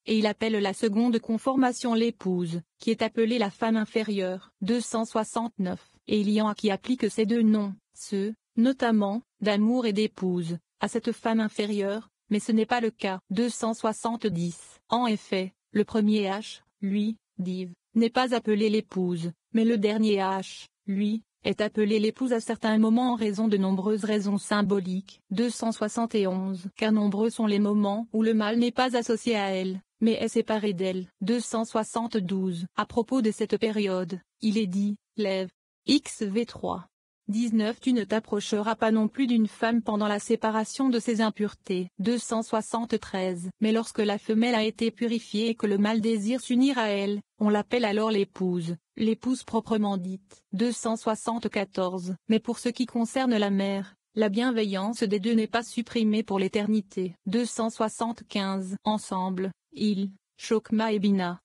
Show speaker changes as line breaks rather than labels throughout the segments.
et il appelle la seconde conformation l'épouse, qui est appelée la femme inférieure. 269. Et il y en a qui appliquent ces deux noms, ceux, notamment, d'amour et d'épouse, à cette femme inférieure, mais ce n'est pas le cas. 270. En effet, le premier H, lui, div, n'est pas appelé l'épouse, mais le dernier H, lui, est appelé l'épouse à certains moments en raison de nombreuses raisons symboliques. 271. Car nombreux sont les moments où le mâle n'est pas associé à elle, mais est séparé d'elle. 272. À propos de cette période, il est dit, lève. XV3. 19. Tu ne t'approcheras pas non plus d'une femme pendant la séparation de ses impuretés. 273. Mais lorsque la femelle a été purifiée et que le mâle désire s'unir à elle, on l'appelle alors l'épouse proprement dite. 274. Mais pour ce qui concerne la mère, la bienveillance des deux n'est pas supprimée pour l'éternité. 275. Ensemble, ils, Chokma et Bina,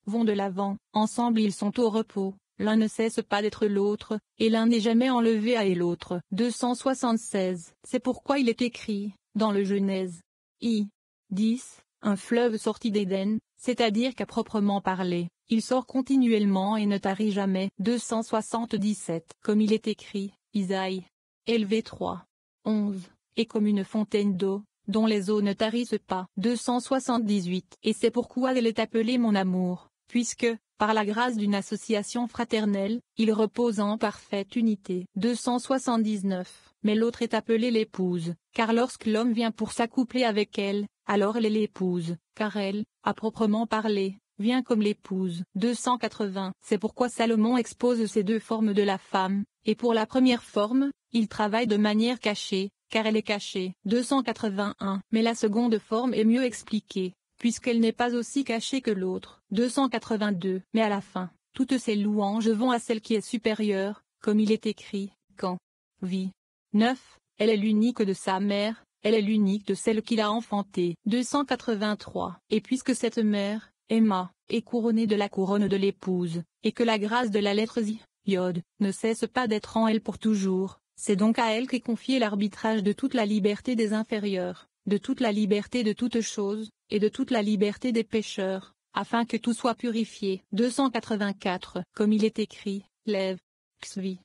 vont de l'avant, ensemble ils sont au repos. L'un ne cesse pas d'être l'autre, et l'un n'est jamais enlevé à et l'autre. 276. C'est pourquoi il est écrit, dans le Genèse. 10. Un fleuve sorti d'Éden, c'est-à-dire qu'à proprement parler, il sort continuellement et ne tarit jamais. 277. Comme il est écrit, Isaïe. LV3. 11. Et comme une fontaine d'eau, dont les eaux ne tarissent pas. 278. Et c'est pourquoi elle est appelée mon amour, puisque, par la grâce d'une association fraternelle, il repose en parfaite unité. 279. Mais l'autre est appelée l'épouse, car lorsque l'homme vient pour s'accoupler avec elle, alors elle est l'épouse, car elle, à proprement parler, vient comme l'épouse. 280. C'est pourquoi Salomon expose ces deux formes de la femme, et pour la première forme, il travaille de manière cachée, car elle est cachée. 281. Mais la seconde forme est mieux expliquée, puisqu'elle n'est pas aussi cachée que l'autre. 282. Mais à la fin, toutes ces louanges vont à celle qui est supérieure, comme il est écrit, quand vit. 9. Elle est l'unique de sa mère, elle est l'unique de celle qui l'a enfantée. 283. Et puisque cette mère, Emma, est couronnée de la couronne de l'épouse, et que la grâce de la lettre Yod, ne cesse pas d'être en elle pour toujours, c'est donc à elle qu'est confié l'arbitrage de toute la liberté des inférieurs, de toute la liberté de toutes choses, et de toute la liberté des pécheurs, afin que tout soit purifié. 284. Comme il est écrit, lève. Xvi.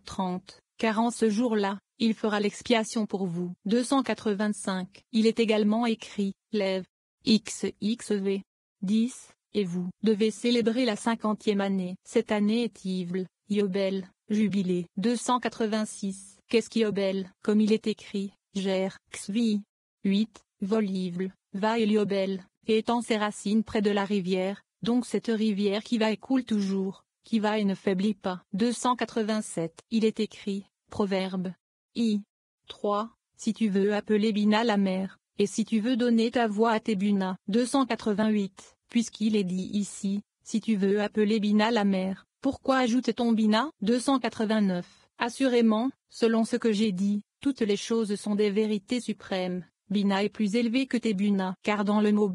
30. Car en ce jour-là, il fera l'expiation pour vous. 285. Il est également écrit, lève. XXV. 10. Et vous devez célébrer la 50e année. Cette année est Yvel, Yobel, jubilé. 286. Qu'est-ce qu'Yobel? Comme il est écrit, Ger, Xvi. 8. Vol-Yvel, va et Yobel, et étend ses racines près de la rivière, donc cette rivière qui va et coule toujours, qui va et ne faiblit pas. 287. Il est écrit, Proverbe. 3. Si tu veux appeler Bina la mère, et si tu veux donner ta voix à tes Buna. 288. Puisqu'il est dit ici, si tu veux appeler Bina la mère, pourquoi ajoute-t-on Bina? 289. Assurément, selon ce que j'ai dit, toutes les choses sont des vérités suprêmes. Bina est plus élevé que Tébuna, car dans le mot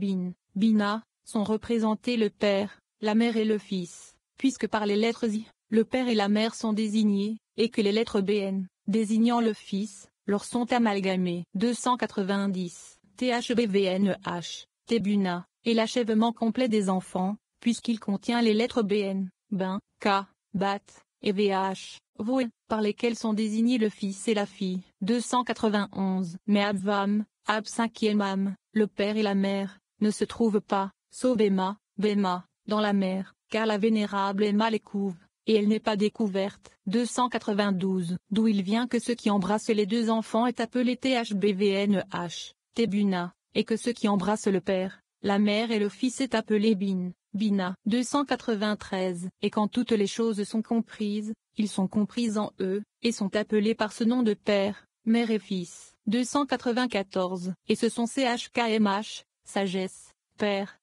Bina, sont représentés le Père, la Mère et le Fils, puisque par les lettres I, le Père et la Mère sont désignés, et que les lettres BN, désignant le Fils, leur sont amalgamées. 290. THBVNH, Tébuna, est l'achèvement complet des enfants, puisqu'il contient les lettres BN, K, Bat, et VH, Voé, par lesquelles sont désignés le fils et la fille. 291. Mais Abvam, Ab 5e âme, le père et la mère, ne se trouvent pas, sauf Emma, dans la mer, car la vénérable Emma les couve, et elle n'est pas découverte. 292. D'où il vient que ceux qui embrassent les deux enfants est appelé THBVNH, Tébuna, et que ceux qui embrassent le père, la mère et le fils est appelé Bina. 293. Et quand toutes les choses sont comprises, ils sont compris en eux, et sont appelés par ce nom de père, mère et fils. 294. Et ce sont CHKMH, sagesse, père,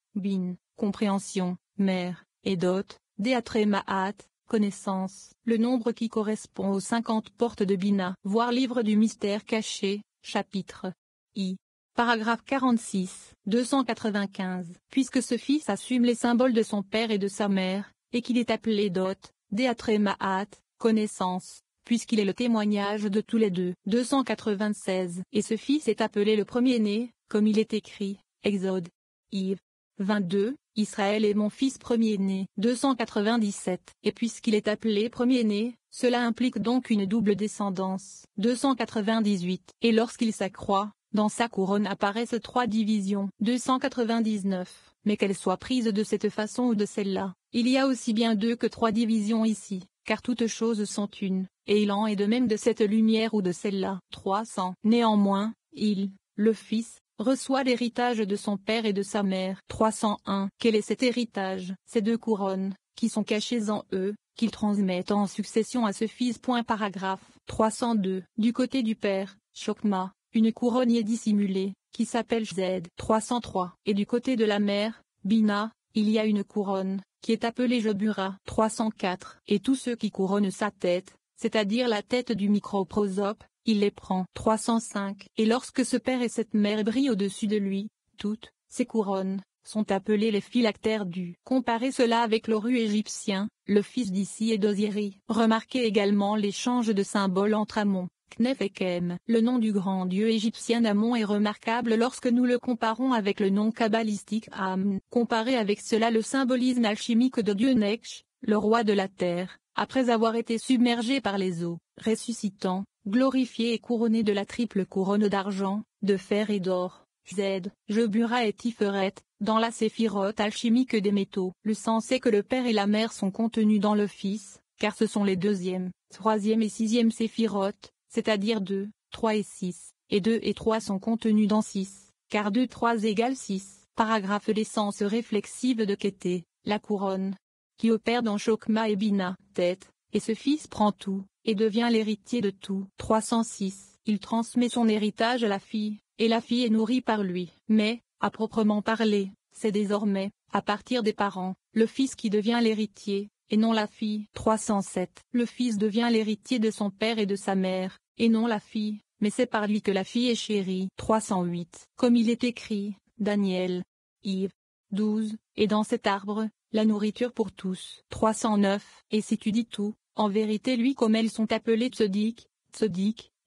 compréhension, mère, et dot, Deatremaat, connaissance, le nombre qui correspond aux 50 portes de Bina. Voir livre du mystère caché, chapitre I. Paragraphe 46. 295. Puisque ce fils assume les symboles de son père et de sa mère, et qu'il est appelé dot, Deatremaat, connaissance, puisqu'il est le témoignage de tous les deux. 296. Et ce fils est appelé le premier-né, comme il est écrit, Exode. Yves. 22, Israël est mon fils premier-né. 297. Et puisqu'il est appelé premier-né, cela implique donc une double descendance. 298. Et lorsqu'il s'accroît, dans sa couronne apparaissent 3 divisions. 299. Mais qu'elles soient prises de cette façon ou de celle-là, il y a aussi bien 2 que 3 divisions ici, car toutes choses sont une, et il en est de même de cette lumière ou de celle-là. 300. Néanmoins, il, le Fils, reçoit l'héritage de son père et de sa mère. 301. Quel est cet héritage? Ces 2 couronnes, qui sont cachées en eux, qu'ils transmettent en succession à ce fils. Paragraphe. 302. Du côté du père, Chokma, une couronne y est dissimulée, qui s'appelle Z. 303. Et du côté de la mère, Bina, il y a une couronne, qui est appelée Jebura. 304. Et tous ceux qui couronnent sa tête, c'est-à-dire la tête du microprosope, il les prend. 305. Et lorsque ce père et cette mère brillent au-dessus de lui, toutes, ces couronnes, sont appelées les phylactères du. Comparez cela avec l'Oru égyptien, le fils d'Issi et d'Osiris. Remarquez également l'échange de symboles entre Amon, Knef et Kem. Le nom du grand dieu égyptien Amon est remarquable lorsque nous le comparons avec le nom kabbalistique Am. Comparez avec cela le symbolisme alchimique de dieu Nekh, le roi de la terre, après avoir été submergé par les eaux, ressuscitant, glorifié et couronné de la triple couronne d'argent, de fer et d'or. Z. Jebura et Tiferet, dans la séphirote alchimique des métaux. Le sens est que le père et la mère sont contenus dans le fils, car ce sont les 2e, 3e et 6e séphirotes, c'est-à-dire 2, 3 et 6, et 2 et 3 sont contenus dans 6, car 2 3 égale 6. Paragraphe. L'essence réflexive de Kété, la couronne, qui opère dans Chokma et Bina, tête, et ce fils prend tout, et devient l'héritier de tout. 306. Il transmet son héritage à la fille, et la fille est nourrie par lui. Mais, à proprement parler, c'est désormais, à partir des parents, le fils qui devient l'héritier, et non la fille. 307. Le fils devient l'héritier de son père et de sa mère, et non la fille, mais c'est par lui que la fille est chérie. 308. Comme il est écrit, Daniel, Yves 12, et dans cet arbre, la nourriture pour tous. 309. Et si tu dis tout, en vérité lui comme elles sont appelées Tzedik,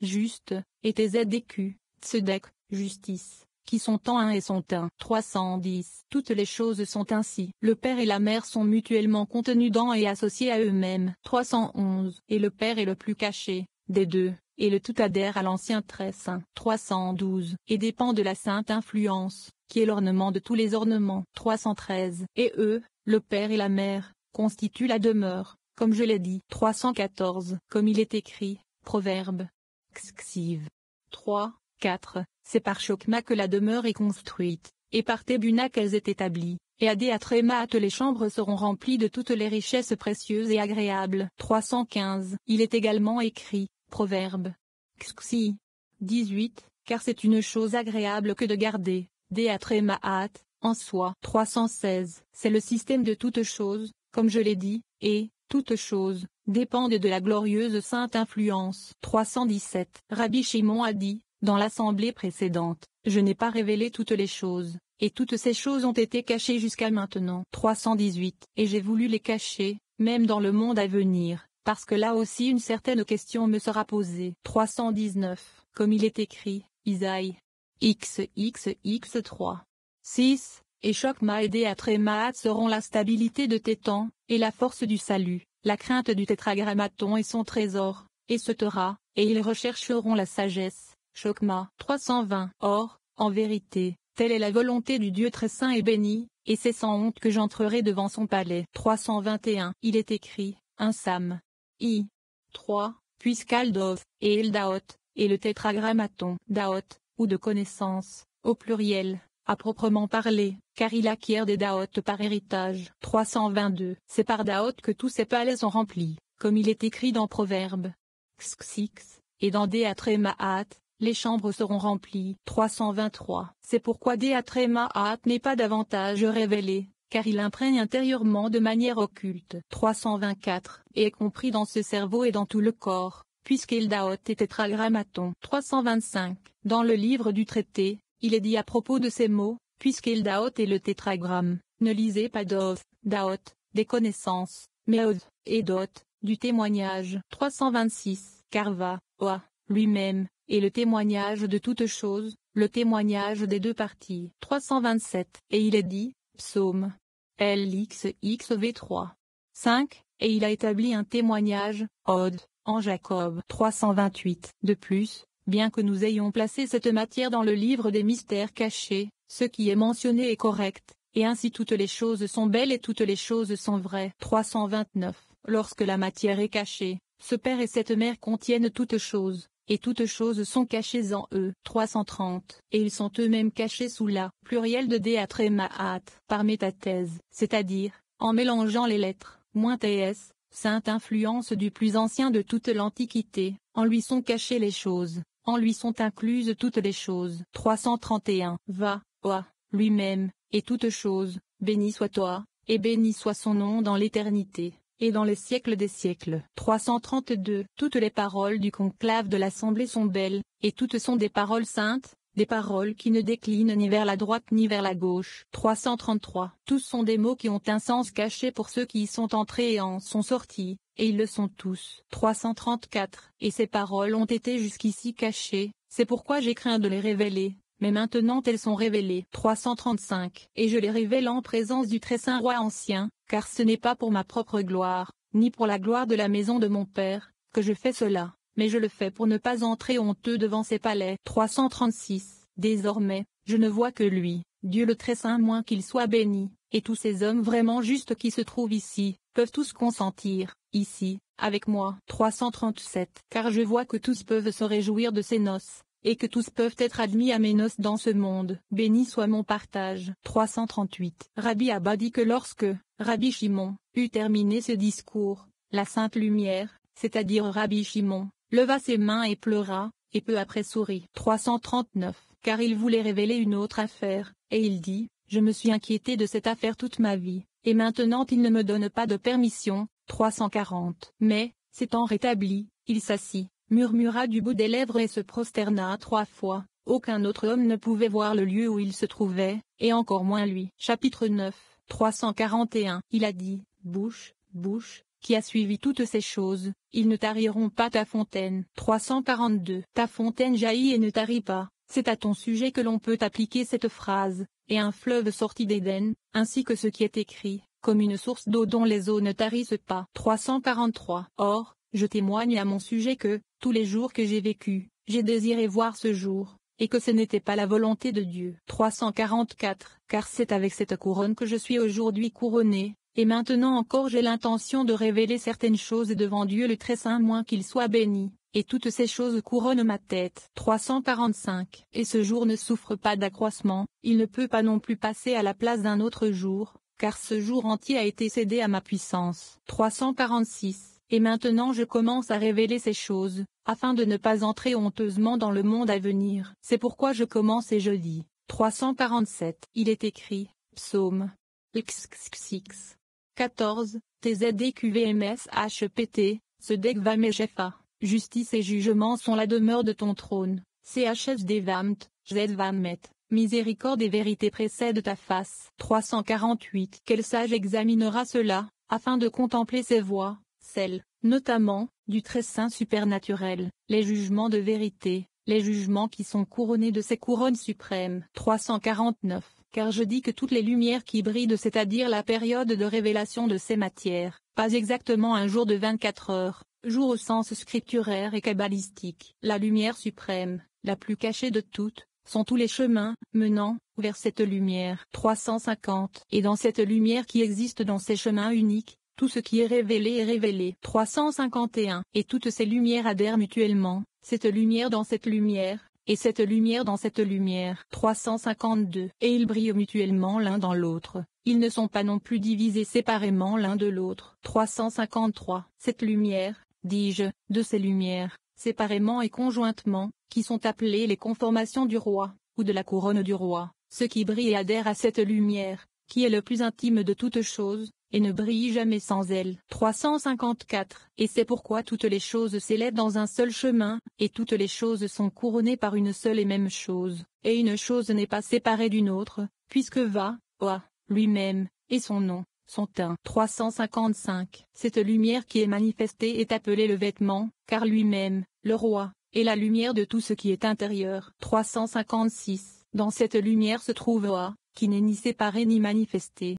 juste, et Tzedek, Tzedek, justice, qui sont en un et sont un. 310. Toutes les choses sont ainsi. Le père et la mère sont mutuellement contenus dans et associés à eux-mêmes. 311. Et le père est le plus caché, des 2, et le tout adhère à l'ancien très saint. 312. Et dépend de la sainte influence, qui est l'ornement de tous les ornements. 313. Et eux, le père et la mère, constituent la demeure, comme je l'ai dit. 314. Comme il est écrit, Proverbe. Xiv. 3, 4. C'est par Chokma que la demeure est construite, et par Tébuna qu'elles est établies, et à Déatrémaat les chambres seront remplies de toutes les richesses précieuses et agréables. 315. Il est également écrit, Proverbe. Xi. 18. Car c'est une chose agréable que de garder, Déatrémaat, en soi. 316. C'est le système de toutes choses, comme je l'ai dit, et, toutes choses, dépendent de la glorieuse sainte influence. 317. Rabbi Shimon a dit, dans l'assemblée précédente, je n'ai pas révélé toutes les choses, et toutes ces choses ont été cachées jusqu'à maintenant. 318. Et j'ai voulu les cacher, même dans le monde à venir, parce que là aussi une certaine question me sera posée. 319. Comme il est écrit, Isaïe. XXX 3. 6. Et Chokma et Déatrémaat seront la stabilité de tes temps, et la force du salut, la crainte du tétragrammaton et son trésor, et ce Torah, et ils rechercheront la sagesse. Chokma. 320. Or, en vérité, telle est la volonté du Dieu très saint et béni, et c'est sans honte que j'entrerai devant son palais. 321. Il est écrit, un Sam. I. 3. Puisqu'Aldov, et Eldaot, et le tétragrammaton, Daot, ou de connaissance, au pluriel, à proprement parler, car il acquiert des Daot par héritage. 322. C'est par Daot que tous ces palais sont remplis, comme il est écrit dans Proverbe. Xix. Et dans Déatrémaat, les chambres seront remplies. 323. C'est pourquoi Déatrémaat n'est pas davantage révélé, car il imprègne intérieurement de manière occulte. 324. Et est compris dans ce cerveau et dans tout le corps, puisqu'Eldaot est tétragrammaton. 325. Dans le livre du traité, il est dit à propos de ces mots, puisqu'Eldaot est le tétragramme, ne lisez pas Dov, Daot, des connaissances, mais Od, et Dot, du témoignage. 326. Karva, Oa, lui-même, et le témoignage de toutes choses, le témoignage des deux parties. 327. Et il est dit, Psaume LXXV3. 5. Et il a établi un témoignage, Ode, en Jacob 328. De plus, bien que nous ayons placé cette matière dans le livre des mystères cachés, ce qui est mentionné est correct, et ainsi toutes les choses sont belles et toutes les choses sont vraies. 329. Lorsque la matière est cachée, ce père et cette mère contiennent toutes choses, et toutes choses sont cachées en eux. 330. Et ils sont eux-mêmes cachés sous la pluriel de Déâtre et Mahat, par métathèse, c'est-à-dire, en mélangeant les lettres, moins ts, sainte influence du plus ancien de toute l'Antiquité, en lui sont cachées les choses, en lui sont incluses toutes les choses. 331. Va, oa, lui-même, et toutes choses, béni soit toi, et béni soit son nom dans l'éternité, et dans les siècles des siècles. 332. Toutes les paroles du conclave de l'Assemblée sont belles, et toutes sont des paroles saintes, des paroles qui ne déclinent ni vers la droite ni vers la gauche. 333. Tous sont des mots qui ont un sens caché pour ceux qui y sont entrés et en sont sortis, et ils le sont tous. 334. Et ces paroles ont été jusqu'ici cachées, c'est pourquoi j'ai craint de les révéler. Mais maintenant elles sont révélées. 335. Et je les révèle en présence du très saint roi ancien, car ce n'est pas pour ma propre gloire, ni pour la gloire de la maison de mon père, que je fais cela, mais je le fais pour ne pas entrer honteux devant ses palais. 336. Désormais, je ne vois que lui, Dieu le très saint moins qu'il soit béni, et tous ces hommes vraiment justes qui se trouvent ici, peuvent tous consentir, ici, avec moi. 337. Car je vois que tous peuvent se réjouir de ces noces, et que tous peuvent être admis à mes noces dans ce monde. Béni soit mon partage. 338. Rabbi Abba dit que lorsque Rabbi Shimon eut terminé ce discours, la sainte lumière, c'est-à-dire Rabbi Shimon, leva ses mains et pleura, et peu après sourit. 339. Car il voulait révéler une autre affaire, et il dit, je me suis inquiété de cette affaire toute ma vie, et maintenant il ne me donne pas de permission. 340. Mais, s'étant rétabli, il s'assit, murmura du bout des lèvres et se prosterna 3 fois. Aucun autre homme ne pouvait voir le lieu où il se trouvait, et encore moins lui. Chapitre 9. 341. Il a dit, bouche, bouche, qui a suivi toutes ces choses, ils ne tariront pas ta fontaine. 342. Ta fontaine jaillit et ne tarit pas, c'est à ton sujet que l'on peut appliquer cette phrase, et un fleuve sortit d'Éden, ainsi que ce qui est écrit, comme une source d'eau dont les eaux ne tarissent pas. 343. Or, je témoigne à mon sujet que, tous les jours que j'ai vécu, j'ai désiré voir ce jour, et que ce n'était pas la volonté de Dieu. 344. Car c'est avec cette couronne que je suis aujourd'hui couronné, et maintenant encore j'ai l'intention de révéler certaines choses devant Dieu le très saint moins qu'il soit béni, et toutes ces choses couronnent ma tête. 345. Et ce jour ne souffre pas d'accroissement, il ne peut pas non plus passer à la place d'un autre jour, car ce jour entier a été cédé à ma puissance. 346. Et maintenant je commence à révéler ces choses, afin de ne pas entrer honteusement dans le monde à venir. C'est pourquoi je commence et je dis. 347. Il est écrit, Psaume XXX. 14. TZDQVMSHPT, Sedekvameshefa, justice et jugement sont la demeure de ton trône. CHSDVAMT, ZVAMET, miséricorde et vérité précèdent ta face. 348. Quel sage examinera cela, afin de contempler ses voies, celles, notamment, du très saint supernaturel, les jugements de vérité, les jugements qui sont couronnés de ces couronnes suprêmes. 349. Car je dis que toutes les lumières qui brillent, c'est-à-dire la période de révélation de ces matières, pas exactement un jour de 24 heures, jour au sens scripturaire et kabbalistique, la lumière suprême, la plus cachée de toutes, sont tous les chemins menant vers cette lumière. 350. Et dans cette lumière qui existe dans ces chemins uniques, tout ce qui est révélé est révélé. 351. Et toutes ces lumières adhèrent mutuellement, cette lumière dans cette lumière, et cette lumière dans cette lumière. 352. Et ils brillent mutuellement l'un dans l'autre, ils ne sont pas non plus divisés séparément l'un de l'autre. 353. Cette lumière, dis-je, de ces lumières, séparément et conjointement, qui sont appelées les conformations du roi, ou de la couronne du roi, ce qui brille et adhère à cette lumière, qui est le plus intime de toutes choses, et ne brille jamais sans elle. 354. Et c'est pourquoi toutes les choses s'élèvent dans un seul chemin, et toutes les choses sont couronnées par une seule et même chose, et une chose n'est pas séparée d'une autre, puisque va, oa, lui-même, et son nom, sont un. 355. Cette lumière qui est manifestée est appelée le vêtement, car lui-même, le roi, est la lumière de tout ce qui est intérieur. 356. Dans cette lumière se trouve Oa, qui n'est ni séparé ni manifesté.